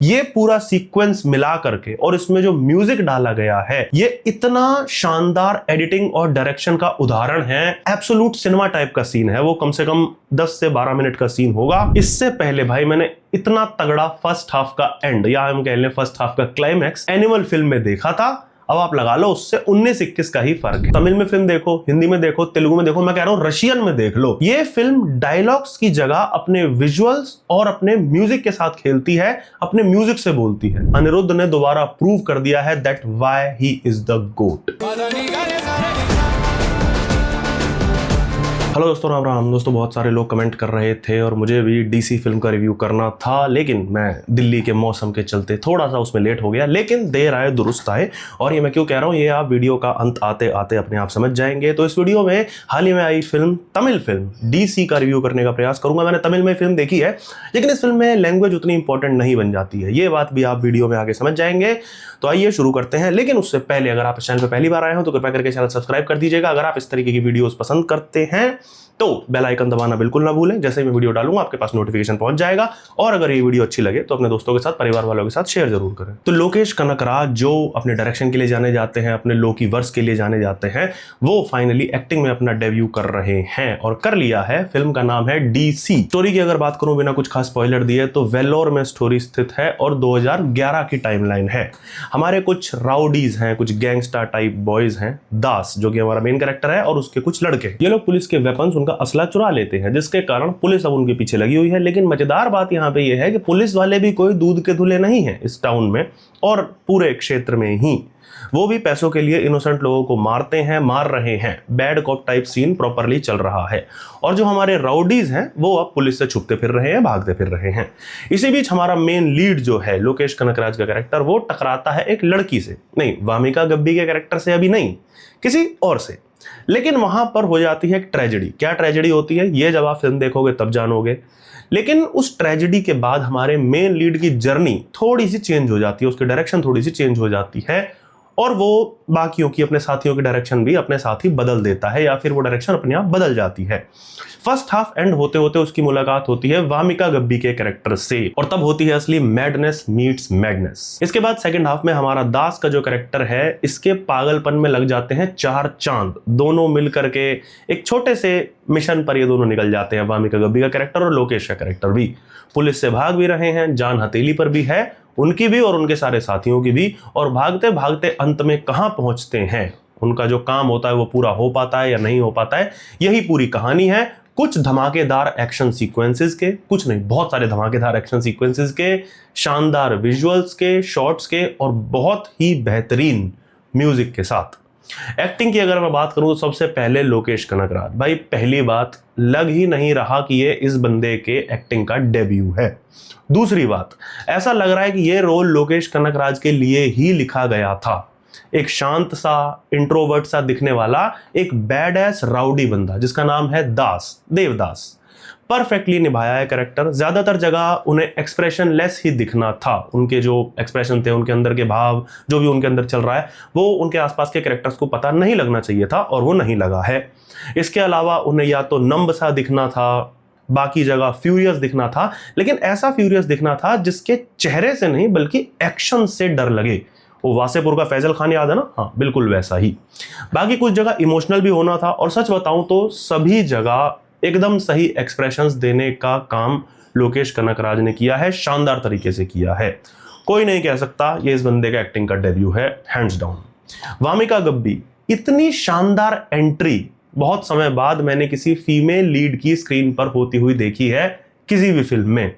ये पूरा सीक्वेंस मिला करके और इसमें जो म्यूजिक डाला गया है ये इतना शानदार एडिटिंग और डायरेक्शन का उदाहरण है। एब्सोल्यूट सिनेमा टाइप का सीन है वो, कम से कम 10 से 12 मिनट का सीन होगा। इससे पहले भाई मैंने इतना तगड़ा फर्स्ट हाफ का एंड या हम कह लें फर्स्ट हाफ का क्लाइमैक्स एनिमल फिल्म में देखा था। अब आप लगा लो उससे 19-21 का ही फर्क है। तमिल में फिल्म देखो, हिंदी में देखो, तेलुगु में देखो, मैं कह रहा हूं रशियन में देख लो। ये फिल्म डायलॉग्स की जगह अपने विजुअल्स और अपने म्यूजिक के साथ खेलती है, अपने म्यूजिक से बोलती है। अनिरुद्ध ने दोबारा प्रूव कर दिया है that why he is the GOAT. Hello दोस्तों, राम राम दोस्तों। बहुत सारे लोग कमेंट कर रहे थे और मुझे भी डीसी फिल्म का रिव्यू करना था, लेकिन मैं दिल्ली के मौसम के चलते थोड़ा सा उसमें लेट हो गया। लेकिन देर आए दुरुस्त आए, और ये मैं क्यों कह रहा हूँ ये आप वीडियो का अंत आते आते अपने आप समझ जाएंगे। तो इस वीडियो में हाल ही में आई फिल्म, तमिल फिल्म डीसी का रिव्यू करने का प्रयास करूंगा। मैंने तमिल में फिल्म देखी है, लेकिन इस फिल्म में लैंग्वेज उतनी इंपॉर्टेंट नहीं बन जाती है, ये बात भी आप वीडियो में आगे समझ जाएंगे। तो आइए शुरू करते हैं। लेकिन उससे पहले अगर आप इस चैनल पर पहली बार आए हो तो कृपया करके चैनल सब्सक्राइब कर दीजिएगा। अगर आप इस तरीके की वीडियोस पसंद करते हैं तो बेल आइकन दबाना बिल्कुल ना भूलें। जैसे ही मैं वीडियो डालूंगा आपके पास नोटिफिकेशन पहुंच जाएगा। और अगर ये वीडियो अच्छी लगे तो अपने दोस्तों के साथ, परिवार वालों के साथ शेयर जरूर करें। तो लोकेश कनकराज जो अपने डायरेक्शन के लिए जाने जाते हैं, अपने लोकी वर्स के लिए जाने जाते हैं, वो फाइनली एक्टिंग में अपना डेब्यू कर रहे हैं और कर लिया है। फिल्म का नाम है डीसी। स्टोरी की अगर बात करूं बिना कुछ खास स्पॉइलर दिए तो वेल्लोर में स्टोरी स्थित है और 2011 की टाइमलाइन है। हमारे कुछ राउडीज हैं, कुछ गैंगस्टर टाइप बॉयज हैं, दास जो कि हमारा मेन कैरेक्टर है, और उसके कुछ लड़के। ये लोग पुलिस के वेपन्स, उनका असला चुरा लेते हैं, जिसके कारण पुलिस अब उनके पीछे लगी हुई है। लेकिन मजेदार बात यहाँ पे ये है कि पुलिस वाले भी कोई दूध के धुले नहीं है इस टाउन में और पूरे क्षेत्र में ही। वो भी पैसों के लिए इनोसेंट लोगों को मारते हैं, मार रहे हैं। Bad cop type scene properly चल रहा है। और जो हमारे राउडीज हैं वो अब पुलिस से छुपते फिर रहे हैं, भागते फिर रहे हैं। इसी बीच हमारा मेन लीड जो है लोकेश कनकराज का कैरेक्टर, वो टकराता है एक लड़की से, नहीं वामिका गब्बी के कैरेक्टर से अभी नहीं, किसी और से। लेकिन वहां पर हो जाती है एक ट्रेजेडी। क्या ट्रेजेडी होती है ये जब आप फिल्म देखोगे तब जानोगे। लेकिन उस ट्रेजेडी के बाद हमारे मेन लीड की जर्नी थोड़ी सी चेंज हो जाती है, उसकी डायरेक्शन थोड़ी सी चेंज हो जाती है, और वो बाकियों की, अपने साथियों की डायरेक्शन भी अपने साथ ही बदल देता है, या फिर वो डायरेक्शन अपने आप बदल जाती है। फर्स्ट हाफ एंड होते होते उसकी मुलाकात होती है वामिका गब्बी के कैरेक्टर से, और तब होती है असली मैडनेस मीट्स मैडनेस। इसके बाद सेकंड हाफ में हमारा दास का जो कैरेक्टर है, इसके पागलपन में लग जाते हैं 4 चांद। दोनों मिलकर के एक छोटे से मिशन पर ये दोनों निकल जाते हैं, वामिका गब्बी का कैरेक्टर और लोकेश का कैरेक्टर भी। पुलिस से भाग भी रहे हैं, जान हथेली पर भी है उनकी भी और उनके सारे साथियों की भी, और भागते भागते अंत में कहां पहुंचते हैं, उनका जो काम होता है वो पूरा हो पाता है या नहीं हो पाता है, यही पूरी कहानी है। कुछ धमाकेदार एक्शन सीक्वेंसेस के, कुछ नहीं बहुत सारे धमाकेदार एक्शन सीक्वेंसेस के, शानदार विजुअल्स के, शॉट्स के, और बहुत ही बेहतरीन म्यूजिक के साथ। एक्टिंग की अगर मैं बात करूं तो सबसे पहले लोकेश कनकराज भाई, पहली बात लग ही नहीं रहा कि ये इस बंदे के एक्टिंग का डेब्यू है। दूसरी बात, ऐसा लग रहा है कि ये रोल लोकेश कनकराज के लिए ही लिखा गया था। एक शांत सा, इंट्रोवर्ट सा दिखने वाला एक बैड एस राउडी बंदा जिसका नाम है दास, देवदास, परफेक्टली निभाया है कैरेक्टर। ज्यादातर जगह उन्हें एक्सप्रेशन लेस ही दिखना था। उनके जो एक्सप्रेशन थे, उनके अंदर के भाव, जो भी उनके अंदर चल रहा है, वो उनके आसपास के कैरेक्टर्स को पता नहीं लगना चाहिए था, और वो नहीं लगा है। इसके अलावा उन्हें या तो नम्ब सा दिखना था, बाकी जगह फ्यूरियस दिखना था, लेकिन ऐसा फ्यूरियस दिखना था जिसके चेहरे से नहीं बल्कि एक्शन से डर लगे। वो वासेपुर का फैजल खान याद है ना, हाँ बिल्कुल वैसा ही। बाकी कुछ जगह इमोशनल भी होना था, और सच बताऊं तो सभी जगह एकदम सही एक्सप्रेशंस देने का काम लोकेश कनकराज ने किया है, शानदार तरीके से किया है। कोई नहीं कह सकता ये इस बंदे का एक्टिंग का डेब्यू है, हैंड्स डाउन। वामिका गब्बी, इतनी शानदार एंट्री बहुत समय बाद मैंने किसी फीमेल लीड की स्क्रीन पर होती हुई देखी है किसी भी फिल्म में।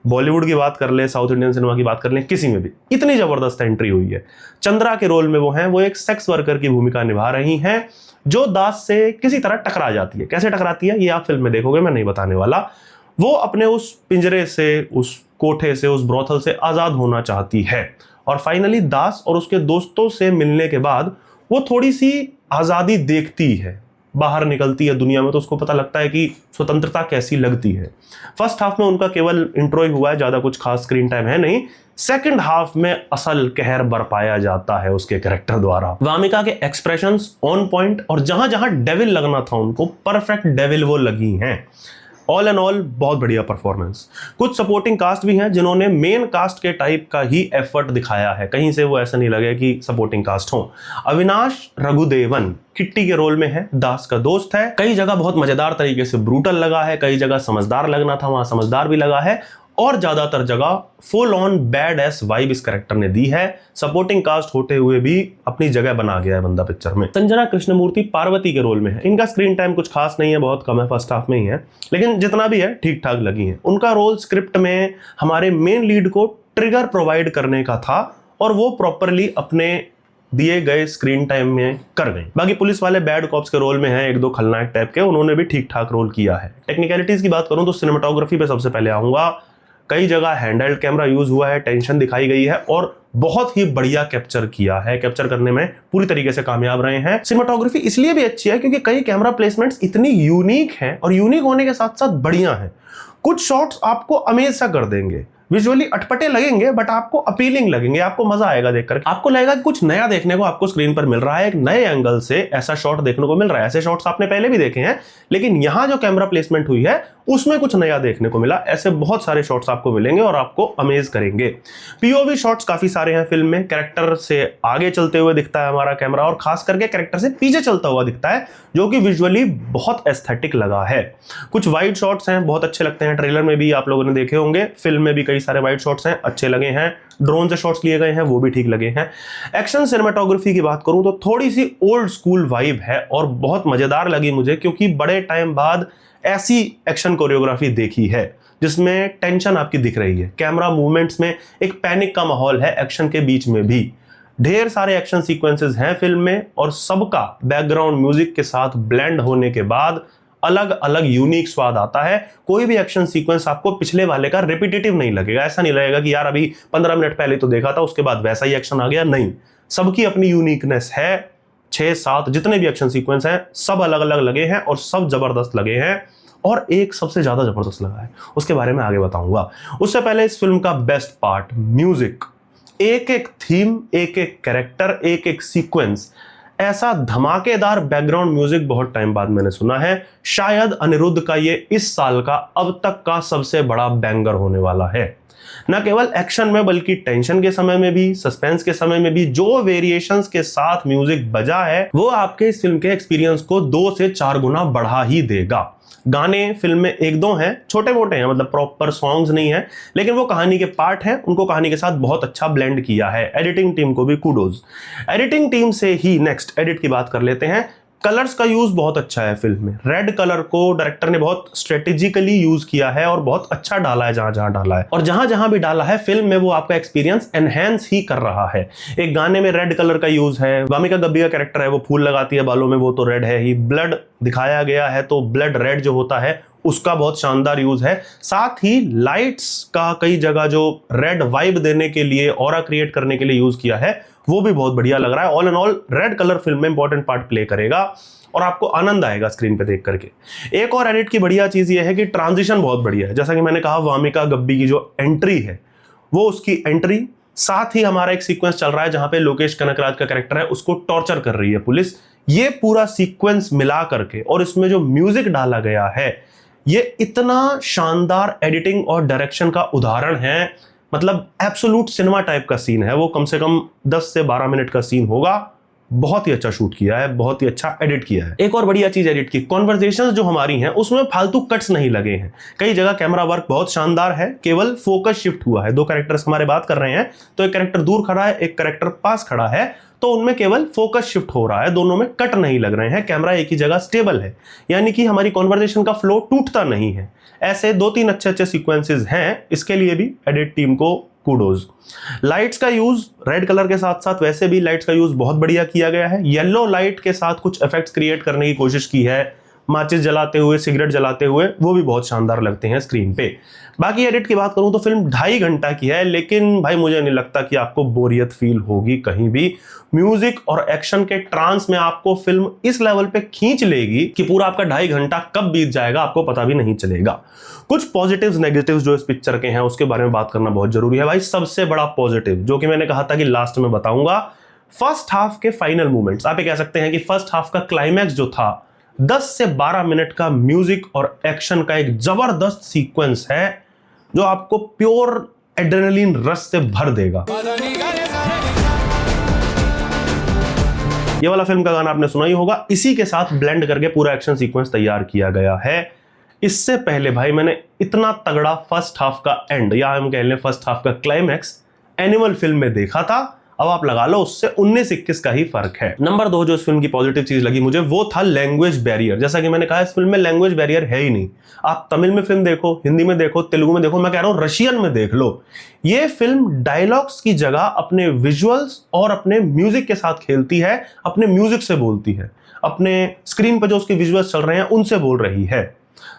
बॉलीवुड की बात कर ले, साउथ इंडियन सिनेमा की बात कर ले, किसी में भी इतनी जबरदस्त एंट्री हुई है। चंद्रा के रोल में वो हैं, वो एक सेक्स वर्कर की भूमिका निभा रही हैं जो दास से किसी तरह टकरा जाती है। कैसे टकराती है ये आप फिल्म में देखोगे, मैं नहीं बताने वाला। वो अपने उस पिंजरे से, उस कोठे से, उस ब्रोथल से आजाद होना चाहती है, और फाइनली दास और उसके दोस्तों से मिलने के बाद वो थोड़ी सी आजादी देखती है, बाहर निकलती है दुनिया में, तो उसको पता लगता है कि स्वतंत्रता कैसी लगती है। फर्स्ट हाफ में उनका केवल इंट्रो ही हुआ है, ज्यादा कुछ खास स्क्रीन टाइम है नहीं। सेकंड हाफ में असल कहर बरपाया जाता है उसके कैरेक्टर द्वारा। वामिका के एक्सप्रेशंस ऑन पॉइंट, और जहां जहां डेविल लगना था उनको परफेक्ट डेविल वो लगी हैं। ऑल एंड ऑल बहुत बढ़िया परफॉर्मेंस। कुछ सपोर्टिंग कास्ट भी हैं जिन्होंने मेन कास्ट के टाइप का ही एफर्ट दिखाया है, कहीं से वो ऐसा नहीं लगे कि सपोर्टिंग कास्ट हो। अविनाश रघुदेवन किट्टी के रोल में है, दास का दोस्त है। कई जगह बहुत मजेदार तरीके से ब्रूटल लगा है, कई जगह समझदार लगना था वहां समझदार भी लगा है, और ज्यादातर जगह full on bad S vibe इस कैरेक्टर ने दी है। सपोर्टिंग कास्ट होते हुए भी अपनी जगह बना गया है बंदा पिक्चर में। संजना कृष्णमूर्ति पार्वती के रोल में है। इनका स्क्रीन टाइम कुछ खास नहीं है, बहुत कम है, फर्स्ट हाफ में ही है, लेकिन जितना भी है ठीक ठाक लगी है। उनका रोल स्क्रिप्ट में हमारे मेन लीड को ट्रिगर प्रोवाइड करने का था और वो प्रॉपरली अपने दिए गए स्क्रीन टाइम में कर गए। बाकी पुलिस वाले बैड कॉप्स के रोल में हैं, एक दो खलनायक टाइप के, उन्होंने भी ठीक ठाक रोल किया है। टेक्निकलिटीज की बात करूं तो सिनेमाटोग्राफी पे सबसे पहले आऊंगा। कई जगह हैंडहेल्ड कैमरा यूज हुआ है, टेंशन दिखाई गई है और बहुत ही बढ़िया कैप्चर किया है, कैप्चर करने में पूरी तरीके से कामयाब रहे हैं। सिनेमाटोग्राफी इसलिए भी अच्छी है क्योंकि कई कैमरा प्लेसमेंट्स इतनी यूनिक हैं और यूनिक होने के साथ साथ बढ़िया हैं। कुछ शॉट्स आपको अमेज सा कर देंगे, विजुअली अटपटे लगेंगे बट आपको अपीलिंग लगेंगे, आपको मजा आएगा देखकर। आपको लगेगा कि कुछ नया देखने को आपको स्क्रीन पर मिल रहा है, एक नए एंगल से ऐसा शॉट देखने को मिल रहा है। ऐसे शॉट्स आपने पहले भी देखे हैं, लेकिन यहां जो कैमरा प्लेसमेंट हुई है उसमें कुछ नया देखने को मिला। ऐसे बहुत सारे शॉट्स आपको मिलेंगे और आपको अमेज करेंगे। पीओवी शॉट्स काफी सारे हैं फिल्म में। कैरेक्टर से आगे चलते हुए दिखता है हमारा कैमरा और खास करके कैरेक्टर से पीछे चलता हुआ दिखता है, जो कि विजुअली बहुत एस्थेटिक लगा है। कुछ वाइड शॉट्स हैं, बहुत अच्छे लगते हैं, ट्रेलर में भी आप लोगों ने देखे होंगे। फिल्म में भी कई सारे वाइड शॉट्स हैं, अच्छे लगे हैं। ड्रोन से शॉट्स लिए गए हैं, वो भी ठीक लगे हैं। एक्शन सिनेमाटोग्राफी की बात करूं तो थोड़ी सी ओल्ड स्कूल वाइब है और बहुत मजेदार लगी मुझे, क्योंकि बड़े टाइम बाद ऐसी एक्शन कोरियोग्राफी देखी है जिसमें टेंशन आपकी दिख रही है। कैमरा मूवमेंट्स में एक पैनिक का माहौल है, एक्शन के बीच में भी ढेर सारे एक्शन सीक्वेंसेस हैं फिल्म में और सबका बैकग्राउंड म्यूजिक के साथ ब्लेंड होने के बाद अलग अलग यूनिक स्वाद आता है। कोई भी एक्शन सीक्वेंस आपको पिछले वाले का रिपीटेटिव नहीं लगेगा। ऐसा नहीं लगेगा कि यार अभी 15 मिनट पहले तो देखा था उसके बाद वैसा ही एक्शन आ गया, नहीं। सबकी अपनी यूनिकनेस है। 6-7 जितने भी एक्शन सीक्वेंस हैं सब अलग अलग लगे हैं और सब जबरदस्त लगे हैं, और एक सबसे ज्यादा जबरदस्त लगा है, उसके बारे में आगे बताऊंगा। उससे पहले इस फिल्म का बेस्ट पार्ट म्यूजिक। एक एक थीम, एक एक कैरेक्टर, एक एक सीक्वेंस, ऐसा धमाकेदार बैकग्राउंड म्यूजिक बहुत टाइम बाद मैंने सुना है। शायद अनिरुद्ध का ये इस साल का अब तक का सबसे बड़ा बैंगर होने वाला है। न केवल एक्शन में बल्कि टेंशन के समय में भी, सस्पेंस के समय में भी जो वेरिएशंस के साथ म्यूजिक बजा है वो आपके इस फिल्म के एक्सपीरियंस को 2 से 4 गुना बढ़ा ही देगा। गाने फिल्म में 1-2 हैं, छोटे मोटे हैं, मतलब प्रॉपर सॉन्ग्स नहीं है, लेकिन वो कहानी के पार्ट हैं, उनको कहानी के साथ बहुत अच्छा ब्लेंड किया है। एडिटिंग टीम को भी कूडोज। एडिटिंग टीम से ही नेक्स्ट एडिट की बात कर लेते हैं। कलर्स का यूज बहुत अच्छा है फिल्म में। रेड कलर को डायरेक्टर ने बहुत स्ट्रेटेजिकली यूज किया है और बहुत अच्छा डाला है जहां जहां डाला है, और जहां जहां भी डाला है फिल्म में वो आपका एक्सपीरियंस एनहेंस ही कर रहा है। एक गाने में रेड कलर का यूज है। वामिका गब्बी का कैरेक्टर है, वो फूल लगाती है बालों में, वो तो रेड है ही। ब्लड दिखाया गया है तो ब्लड रेड जो होता है उसका बहुत शानदार यूज है। साथ ही लाइट्स का कई जगह जो रेड वाइब देने के लिए, ऑरा क्रिएट करने के लिए यूज किया है, वो भी बहुत बढ़िया लग रहा है। All and all red colour film में इंपॉर्टेंट पार्ट प्ले करेगा और आपको आनंद आएगा स्क्रीन पे देख करके। एक और एडिट की बढ़िया चीज ये है कि ट्रांजिशन बहुत बढ़िया है। जैसा कि मैंने कहा, वामिका गब्बी की जो एंट्री है वो उसकी एंट्री, साथ ही हमारा एक सीक्वेंस चल रहा है जहां पे लोकेश कनकराज का कैरेक्टर है उसको टॉर्चर कर रही है पुलिस। ये पूरा सीक्वेंस मिला करके और इसमें जो म्यूजिक डाला गया है, ये इतना शानदार एडिटिंग और डायरेक्शन का उदाहरण है। मतलब एब्सोल्यूट सिनेमा टाइप का सीन है वो, कम से कम 10 से 12 मिनट का सीन होगा। बहुत ही अच्छा शूट किया है, बहुत ही अच्छा एडिट किया है। एक और बढ़िया चीज एडिट की, कॉन्वर्सेशंस जो हमारी हैं उसमें फालतू कट्स नहीं लगे हैं। कई जगह कैमरा वर्क बहुत शानदार है, केवल फोकस शिफ्ट हुआ है। 2 कैरेक्टर्स हमारे बात कर रहे हैं तो एक कैरेक्टर दूर खड़ा है, एक कैरेक्टर पास खड़ा है, तो उनमें केवल फोकस शिफ्ट हो रहा है, दोनों में कट नहीं लग रहे हैं। कैमरा एक ही जगह स्टेबल है, यानी कि हमारी कॉन्वर्सेशन का फ्लो टूटता नहीं है। ऐसे 2-3 अच्छे सीक्वेंसेस हैं, इसके लिए भी एडिट टीम को कूडोज। लाइट्स का यूज रेड कलर के साथ साथ वैसे भी लाइट्स का यूज बहुत बढ़िया किया गया है। येलो लाइट के साथ कुछ इफेक्ट्स क्रिएट करने की कोशिश की है, माचिस जलाते हुए, सिगरेट जलाते हुए, वो भी बहुत शानदार लगते हैं स्क्रीन पे। बाकी एडिट की बात करूं तो फिल्म 2.5 घंटा की है, लेकिन भाई मुझे नहीं लगता कि आपको बोरियत फील होगी कहीं भी। म्यूजिक और एक्शन के ट्रांस में आपको फिल्म इस लेवल पे खींच लेगी कि पूरा आपका 2.5 घंटा कब बीत जाएगा आपको पता भी नहीं चलेगा। कुछ पॉजिटिव्स नेगेटिव्स जो इस पिक्चर के हैं उसके बारे में बात करना बहुत जरूरी है। भाई सबसे बड़ा पॉजिटिव, जो कि मैंने कहा था कि लास्ट में बताऊंगा, फर्स्ट हाफ के फाइनल मूवमेंट्स। आप ये कह सकते हैं कि फर्स्ट हाफ का क्लाइमैक्स जो था 10 से 12 मिनट का म्यूजिक और एक्शन का एक जबरदस्त सीक्वेंस है जो आपको प्योर एड्रेनलिन रश से भर देगा। ये वाला फिल्म का गाना आपने सुना ही होगा, इसी के साथ ब्लेंड करके पूरा एक्शन सीक्वेंस तैयार किया गया है। इससे पहले भाई मैंने इतना तगड़ा फर्स्ट हाफ का एंड या हम कह लें फर्स्ट हाफ का क्लाइमैक्स एनिमल फिल्म में देखा था। अब आप लगा लो उससे 19-21 का ही फर्क है। नंबर 2 जो इस फिल्म की पॉजिटिव चीज लगी मुझे वो था लैंग्वेज बैरियर। जैसा कि मैंने कहा इस फिल्म में लैंग्वेज बैरियर है ही नहीं। आप तमिल में फिल्म देखो, हिंदी में देखो, तेलुगु में देखो, मैं कह रहा हूं रशियन में देख लो। ये फिल्म डायलॉग्स की जगह अपने विजुअल्स और अपने म्यूजिक के साथ खेलती है, अपने म्यूजिक से बोलती है, अपने स्क्रीन पर जो उसके विजुअल्स चल रहे हैं उनसे बोल रही है।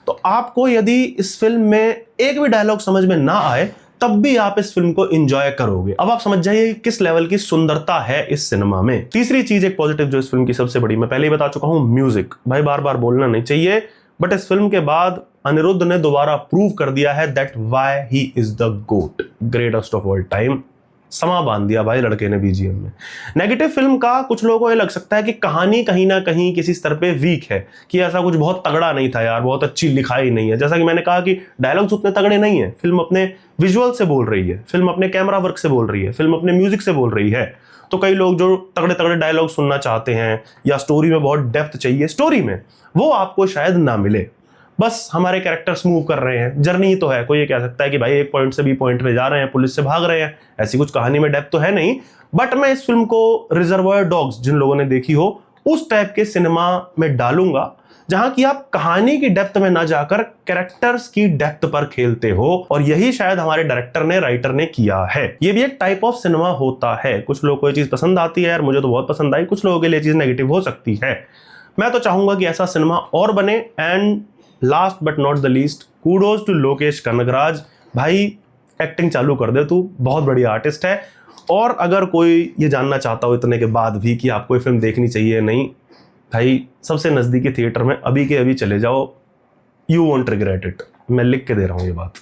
तो आपको यदि इस फिल्म में एक भी डायलॉग समझ में ना आए तब भी आप इस फिल्म को एंजॉय करोगे। अब आप समझ जाइए किस लेवल की सुंदरता है इस सिनेमा में। तीसरी चीज एक पॉजिटिव जो इस फिल्म की सबसे बड़ी, मैं पहले ही बता चुका हूं, म्यूजिक। भाई बार बार बोलना नहीं चाहिए, बट इस फिल्म के बाद अनिरुद्ध ने दोबारा प्रूव कर दिया है that why he is the GOAT, greatest of all time. समा बांध दिया भाई लड़के ने बीजीएम में। नेगेटिव फिल्म का कुछ लोगों को ये लग सकता है कि कहानी कहीं ना कहीं किसी स्तर पे वीक है, कि ऐसा कुछ बहुत तगड़ा नहीं था यार, बहुत अच्छी लिखाई नहीं है। जैसा कि मैंने कहा कि डायलॉग्स उतने तगड़े नहीं है, फिल्म अपने विजुअल से बोल रही है, फिल्म अपने कैमरा वर्क से बोल रही है, फिल्म अपने म्यूजिक से बोल रही है। तो कई लोग जो तगड़े तगड़े डायलॉग सुनना चाहते हैं या स्टोरी में बहुत डेप्थ चाहिए स्टोरी में, वो आपको शायद ना मिले। बस हमारे कैरेक्टर्स मूव कर रहे हैं, जर्नी ही तो है। कोई ये कह सकता है कि भाई एक पॉइंट से बी पॉइंट पे जा रहे हैं, पुलिस से भाग रहे हैं, ऐसी कुछ कहानी में डेप्थ तो है नहीं। बट मैं इस फिल्म को रिजर्वायर डॉग्स जिन लोगों ने देखी हो उस टाइप के सिनेमा में डालूंगा, जहां की आप कहानी की डेप्थ में ना जाकर कैरेक्टर्स की डेप्थ पर खेलते हो। और यही शायद हमारे डायरेक्टर ने, राइटर ने किया है। ये भी एक टाइप ऑफ सिनेमा होता है। कुछ लोगों को ये चीज पसंद आती है यार, मुझे तो बहुत पसंद आई, कुछ लोगों के लिए चीज नेगेटिव हो सकती है। मैं तो चाहूंगा कि ऐसा सिनेमा और बने। And last but not the least, kudos to Lokesh Kanagaraj. भाई एक्टिंग चालू कर दे तू, बहुत बड़ी आर्टिस्ट है। और अगर कोई ये जानना चाहता हो इतने के बाद भी कि आपको ये फिल्म देखनी चाहिए नहीं, भाई सबसे नजदीकी थिएटर में अभी के अभी चले जाओ, यू वोंट रिग्रेट इट। मैं लिख के दे रहा हूं ये बात।